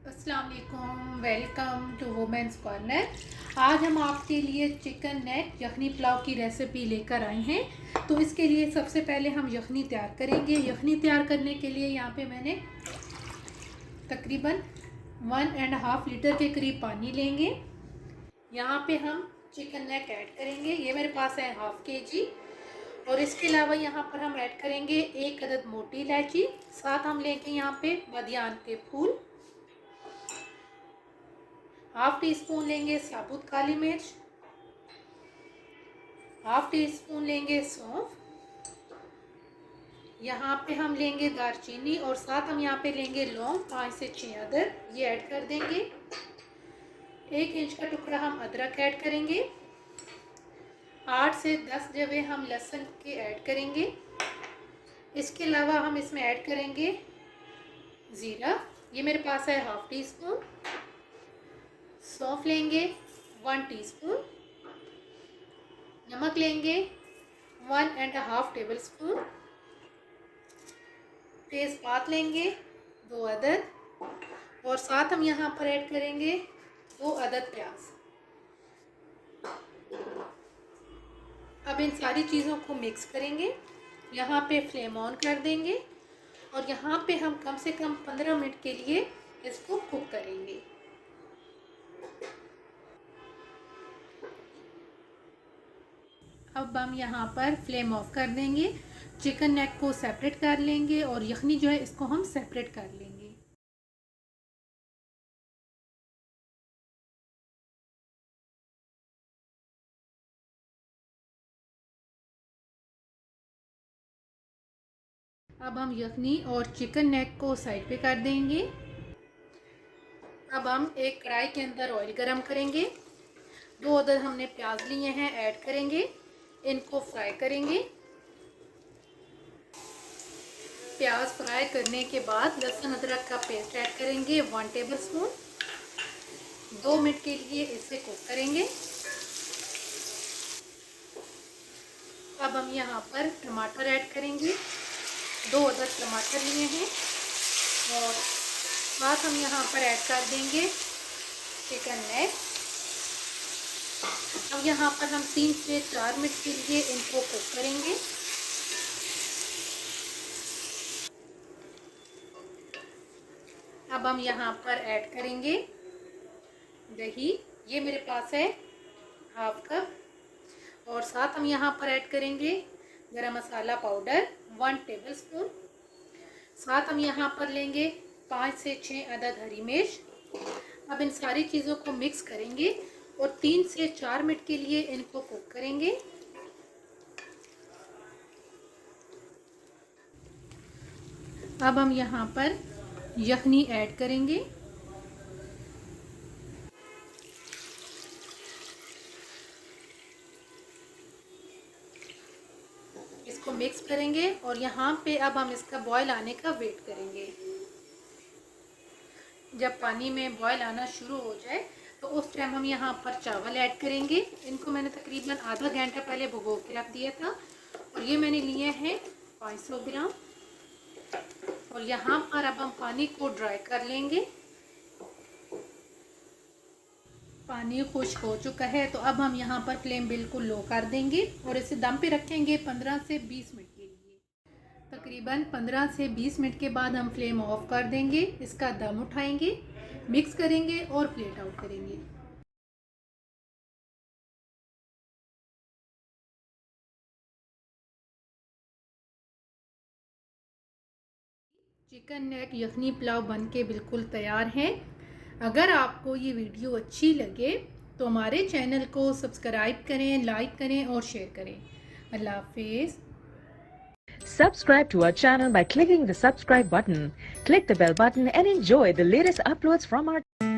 अस्सलाम वालेकुम, welcome to women's corner. आज हम आपके लिए चिकन नेक यखनी पुलाव की रेसिपी लेकर आए हैं। तो इसके लिए सबसे पहले हम यखनी तैयार करेंगे। यखनी तैयार करने के लिए यहाँ पे मैंने तकरीबन 1.5 लीटर के करीब पानी लेंगे। यहाँ पे हम चिकन नेक ऐड करेंगे। ये मेरे पास है 1/2 kg। और इसके अलावा यहाँ पर हम ऐड करेंगे 1 अदद मोटी इलायची। साथ हम लेंगे यहाँ पे बदियान के फूल। 1/2 टीस्पून लेंगे साबुत काली मिर्च। 1/2 टीस्पून लेंगे सौंफ। यहाँ पे हम लेंगे दालचीनी और साथ हम यहाँ पे लेंगे लौंग 5 से 6 अदद, ये ऐड कर देंगे। 1 इंच का टुकड़ा हम अदरक ऐड करेंगे। 8 से 10 जवे हम लहसुन के ऐड करेंगे। इसके अलावा हम इसमें ऐड करेंगे ज़ीरा, ये मेरे पास है 1/2 टीस्पून। सौंफ लेंगे 1 टीस्पून। नमक लेंगे 1.5 टेबल स्पून। तेज़पात लेंगे 2 अदद और साथ हम यहाँ पर ऐड करेंगे 2 अदद प्याज। अब इन सारी चीज़ों को मिक्स करेंगे। यहाँ पे फ्लेम ऑन कर देंगे और यहाँ पे हम कम से कम 15 मिनट के लिए इसको कुक करेंगे। अब हम यहाँ पर फ्लेम ऑफ कर देंगे। चिकन नेक को सेपरेट कर लेंगे और यखनी जो है इसको हम सेपरेट कर लेंगे। अब हम यखनी और चिकन नेक को साइड पे कर देंगे। अब हम एक कढ़ाई के अंदर ऑयल गरम करेंगे। 2 अदद हमने प्याज लिए हैं, ऐड करेंगे। इनको फ्राई करेंगे। प्याज फ्राई करने के बाद लहसुन अदरक का पेस्ट ऐड करेंगे 1 टेबल स्पून। 2 मिनट के लिए इसे कुक करेंगे। अब हम यहाँ पर टमाटर ऐड करेंगे। 2 अदद टमाटर लिए हैं और साथ हम यहाँ पर ऐड कर देंगे चिकन नेक। अब यहाँ पर हम 3 से 4 मिनट के लिए इनको कुक करेंगे। अब हम यहाँ पर ऐड करेंगे दही, ये मेरे पास है 1/2 कप। और साथ हम यहाँ पर ऐड करेंगे गरम मसाला पाउडर 1 टेबल स्पून। साथ हम यहाँ पर लेंगे 5 से 6 अदद हरी मिर्च। अब इन सारी चीज़ों को मिक्स करेंगे और 3 से 4 मिनट के लिए इनको कुक करेंगे। अब हम यहाँ पर यखनी ऐड करेंगे। इसको मिक्स करेंगे और यहाँ पे अब हम इसका बॉयल आने का वेट करेंगे। जब पानी में बॉयल आना शुरू हो जाए तो उस टाइम हम यहाँ पर चावल ऐड करेंगे। इनको मैंने तकरीबन आधा घंटा पहले भिगो के रख दिया था और ये मैंने लिए हैं 500 ग्राम। और यहाँ पर अब हम पानी को ड्राई कर लेंगे। पानी खुश्क हो चुका है तो अब हम यहाँ पर फ्लेम बिल्कुल लो कर देंगे और इसे दम पे रखेंगे 15 से 20 मिनट के लिए। तकरीबन 15 से 20 मिनट के बाद हम फ्लेम ऑफ कर देंगे। इसका दम उठाएंगे, मिक्स करेंगे और प्लेट आउट करेंगे। चिकन नेक यखनी पुलाव बनके बिल्कुल तैयार है। अगर आपको ये वीडियो अच्छी लगे तो हमारे चैनल को सब्सक्राइब करें, लाइक करें और शेयर करें। अल्लाह हाफिज़। Subscribe to our channel by clicking the subscribe button. Click the bell button and enjoy the latest uploads from our channel.